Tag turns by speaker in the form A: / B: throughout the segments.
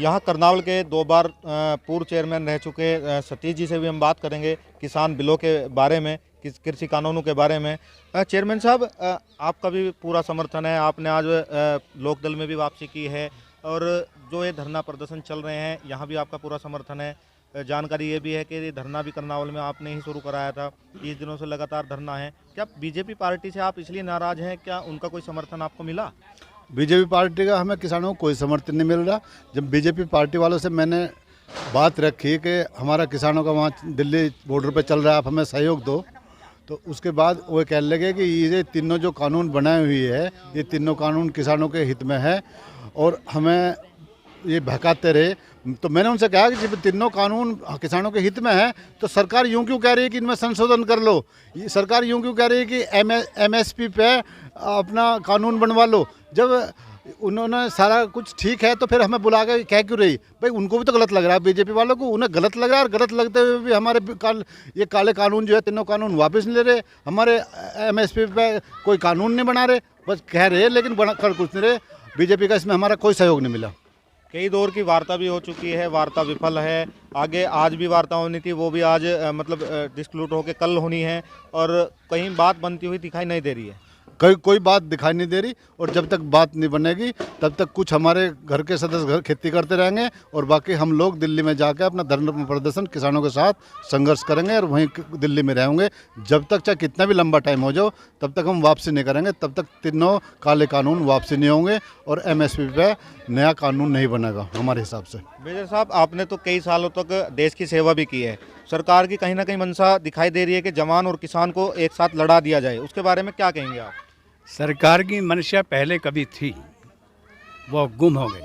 A: यहाँ करनावल के 2 बार पूर्व चेयरमैन रह चुके सतीश जी से भी हम बात करेंगे किसान बिलों के बारे में, कृषि कानूनों के बारे में। चेयरमैन साहब, आपका भी पूरा समर्थन है, आपने आज लोकदल में भी वापसी की है और जो ये धरना प्रदर्शन चल रहे हैं यहाँ भी आपका पूरा समर्थन है। जानकारी ये भी है कि ये धरना भी करनावल में आपने ही शुरू कराया था, 30 दिनों से लगातार धरना है। क्या बीजेपी पार्टी से आप इसलिए नाराज हैं, क्या उनका कोई समर्थन आपको मिला?
B: बीजेपी पार्टी का हमें किसानों को कोई समर्थन नहीं मिल रहा। जब बीजेपी पार्टी वालों से मैंने बात रखी कि हमारा किसानों का वहाँ दिल्ली बॉर्डर पे चल रहा है, आप हमें सहयोग दो, तो उसके बाद वो कहने लगे कि ये तीनों जो कानून बनाए हुए है ये तीनों कानून किसानों के हित में है और हमें ये बहकाते रहे। तो मैंने उनसे कहा कि जब तीनों कानून किसानों के हित में है तो सरकार यूं क्यों कह रही है कि इनमें संशोधन कर लो, सरकार यूं क्यों कह रही है कि MSP पे अपना कानून बनवा लो। जब उन्होंने सारा कुछ ठीक है तो फिर हमें बुला के कह क्यों रही? भाई उनको भी तो गलत लग रहा है, बीजेपी वालों को उन्हें गलत लग रहा है और गलत लगते हुए भी हमारे ये काले कानून जो है तीनों कानून वापस नहीं ले रहे, हमारे MSP पे कोई कानून नहीं बना रहे, बस कह रहे लेकिन कर कुछ नहीं रहे। बीजेपी का इसमें हमारा कोई सहयोग नहीं मिला।
A: कई दौर की वार्ता भी हो चुकी है, वार्ता विफल है। आगे आज भी वार्ता होनी थी, वो भी आज डिस्क्लूड होकर कल होनी है और कहीं बात बनती हुई दिखाई नहीं दे रही है।
B: कोई बात दिखाई नहीं दे रही और जब तक बात नहीं बनेगी तब तक कुछ हमारे घर के सदस्य घर खेती करते रहेंगे और बाकी हम लोग दिल्ली में जाकर अपना धरना प्रदर्शन किसानों के साथ संघर्ष करेंगे और वहीं दिल्ली में रहेंगे। जब तक चाहे कितना भी लंबा टाइम हो जाओ तब तक हम वापसी नहीं करेंगे, तब तक तीनों काले कानून वापसी नहीं होंगे और MSP पे नया कानून नहीं बनेगा हमारे हिसाब से।
A: मेजर साहब, आपने तो कई सालों तक देश की सेवा भी की है, सरकार की कहीं ना कहीं मंशा दिखाई दे रही है कि जवान और किसान को एक साथ लड़ा दिया जाए, उसके बारे में क्या कहेंगे आप?
C: सरकार की मंशा पहले कभी थी, वो गुम हो गई।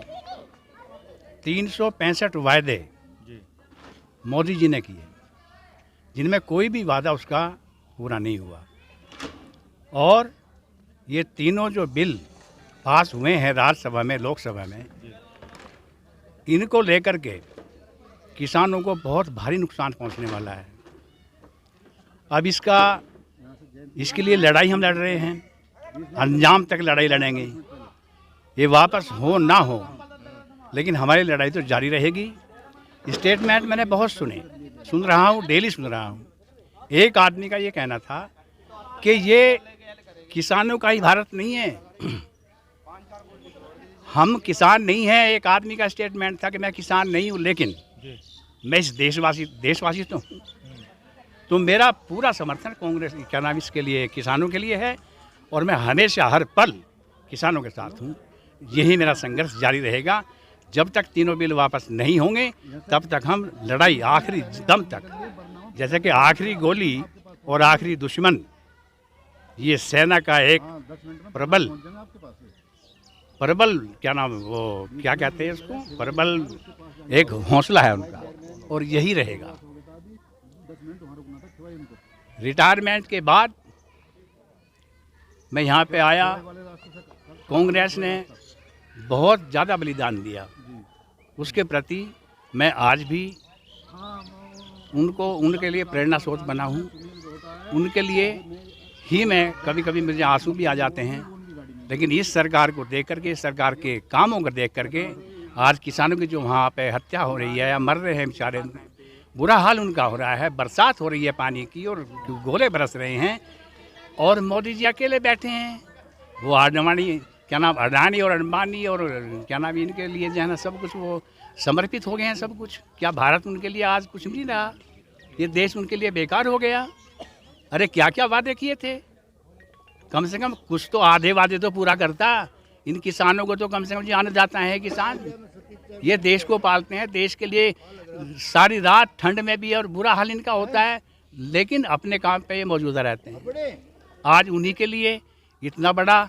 C: 365 वायदे मोदी जी ने किए जिनमें कोई भी वादा उसका पूरा नहीं हुआ और ये तीनों जो बिल पास हुए हैं राज्यसभा में, लोकसभा में, इनको लेकर के किसानों को बहुत भारी नुकसान पहुंचने वाला है। अब इसके लिए लड़ाई हम लड़ रहे हैं, अंजाम तक लड़ाई लड़ेंगे, ये वापस हो ना हो, लेकिन हमारी लड़ाई तो जारी रहेगी। स्टेटमेंट मैंने बहुत सुन रहा हूँ, डेली सुन रहा हूँ। एक आदमी का ये कहना था कि ये किसानों का ही भारत नहीं है, हम किसान नहीं हैं। एक आदमी का स्टेटमेंट था कि मैं किसान नहीं हूँ लेकिन मैं इस देशवासी तो हूँ। तो मेरा पूरा समर्थन कांग्रेस क्या नाम इसके लिए, किसानों के लिए है और मैं हमेशा हर पल किसानों के साथ हूँ। यही मेरा संघर्ष जारी रहेगा जब तक तीनों बिल वापस नहीं होंगे, तब तक हम लड़ाई आखिरी दम तक, जैसे कि आखिरी गोली और आखिरी दुश्मन, ये सेना का एक प्रबल क्या नाम, वो क्या कहते हैं इसको, प्रबल एक हौसला है उनका और यही रहेगा। रिटायरमेंट के बाद मैं यहाँ पे आया, कांग्रेस ने बहुत ज़्यादा बलिदान दिया, उसके प्रति मैं आज भी उनके लिए प्रेरणा स्रोत बना हूँ। उनके लिए ही मैं कभी कभी मुझे आंसू भी आ जाते हैं, लेकिन इस सरकार को देख करके, इस सरकार के कामों को देख करके आज किसानों की जो वहाँ पे हत्या हो रही है या मर रहे हैं बेचारे, बुरा हाल उनका हो रहा है, बरसात हो रही है पानी की और गोले बरस रहे हैं और मोदी जी अकेले बैठे हैं। वो अडानी और अंबानी और क्या नाम इनके लिए जो है ना सब कुछ वो समर्पित हो गए हैं सब कुछ। क्या भारत उनके लिए आज कुछ नहीं रहा? ये देश उनके लिए बेकार हो गया। अरे क्या क्या वादे किए थे, कम से कम कुछ तो आधे वादे तो पूरा करता। इन किसानों को तो कम से कम जाना जाता है किसान, ये देश को पालते हैं, देश के लिए सारी रात ठंड में भी और बुरा हाल इनका होता है, लेकिन अपने काम पे ये मौजूदा रहते हैं। आज उन्हीं के लिए इतना बड़ा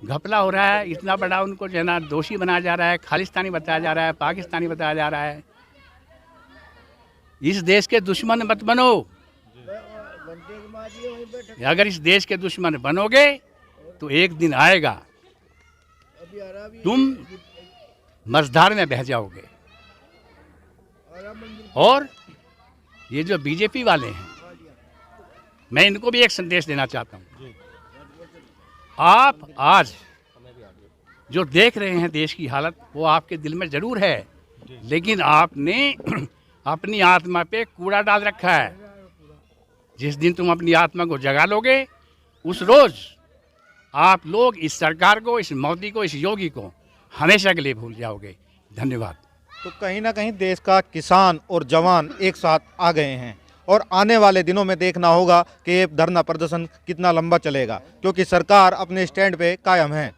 C: घपला हो रहा है, इतना बड़ा उनको जो है ना दोषी बनाया जा रहा है, खालिस्तानी बताया जा रहा है, पाकिस्तानी बताया जा रहा है। इस देश के दुश्मन मत बनो। अगर इस देश के दुश्मन बनोगे तो एक दिन आएगा तुम मझधार में बह जाओगे। और ये जो बीजेपी वाले हैं, मैं इनको भी एक संदेश देना चाहता हूँ। आप आज जो देख रहे हैं देश की हालत, वो आपके दिल में जरूर है, लेकिन आपने अपनी आत्मा पे कूड़ा डाल रखा है। जिस दिन तुम अपनी आत्मा को जगा लोगे, उस रोज आप लोग इस सरकार को, इस मोदी को, इस योगी को हमेशा के लिए भूल जाओगे। धन्यवाद।
A: तो कहीं ना कहीं देश का किसान और जवान एक साथ आ गए हैं और आने वाले दिनों में देखना होगा कि ये धरना प्रदर्शन कितना लंबा चलेगा, क्योंकि सरकार अपने स्टैंड पे कायम है।